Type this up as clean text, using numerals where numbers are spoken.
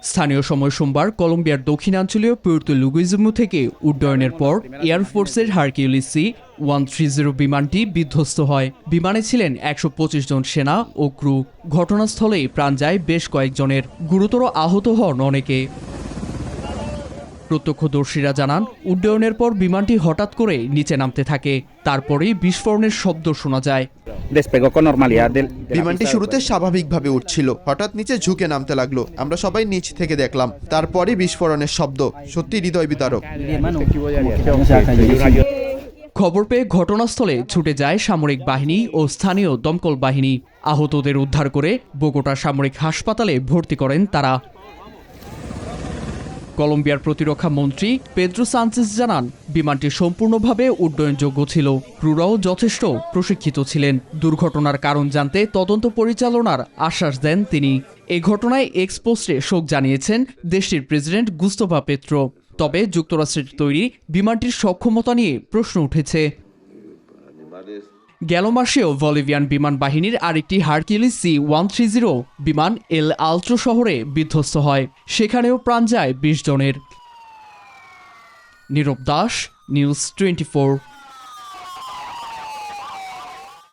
স্থানীয় সময় সোমবার কলম্বিয়ার দক্ষিণাঞ্চলীয় পুয়ের্তো লুগুইজমো থেকে উড্ডয়নের পর এয়ারফোর্সের হারকিউলিস C-130 বিমানটি বিধ্বস্ত হয়। বিমানে ছিলেন ১২৫ জন সেনা ও ক্রু। ঘটনাস্থলেই প্রাণ যায় বেশ কয়েকজনের, গুরুতর আহত হন অনেকে। প্রত্যক্ষদর্শীরা জানান, উড্ডয়নের পর বিমানটি হঠাৎ করে নিচে নামতে থাকে, তারপরেই বিস্ফোরণের শব্দ শোনা যায়। বিমানটি শুরুতে স্বাভাবিকভাবে উঠছিল, হঠাৎ নিচে ঝুঁকে নামতে লাগলো। আমরা সবাই নিচ থেকে দেখলাম, তারপরে বিস্ফোরণের শব্দ। সত্যি হৃদয় বিদারক। খবর পেয়ে ঘটনাস্থলে ছুটে যায় সামরিক বাহিনী ও স্থানীয় দমকল বাহিনী। আহতদের উদ্ধার করে বোগোটা সামরিক হাসপাতালে ভর্তি করেন তারা। কলম্বিয়ার প্রতিরক্ষা মন্ত্রী পেদ্রো সানচেজ জানান, বিমানটি সম্পূর্ণভাবে উড্ডয়নযোগ্য ছিল, ক্রুরাও যথেষ্ট প্রশিক্ষিত ছিলেন। দুর্ঘটনার কারণ জানতে তদন্ত পরিচালনার আশ্বাস দেন তিনি। এ ঘটনায় এক্স পোস্টে শোক জানিয়েছেন দেশটির প্রেসিডেন্ট গুস্তোভা পেত্রো। তবে যুক্তরাষ্ট্রের তৈরি বিমানটির সক্ষমতা নিয়ে প্রশ্ন উঠেছে। গেল মাসেও বলিভিয়ান বিমান বাহিনীর আরেকটি হারকিউলিস C-130 বিমান এল আলট্রো শহরে বিধ্বস্ত হয়, সেখানেও প্রাণ যায় ২০ জনের। নীরব দাস, নিউজ 24।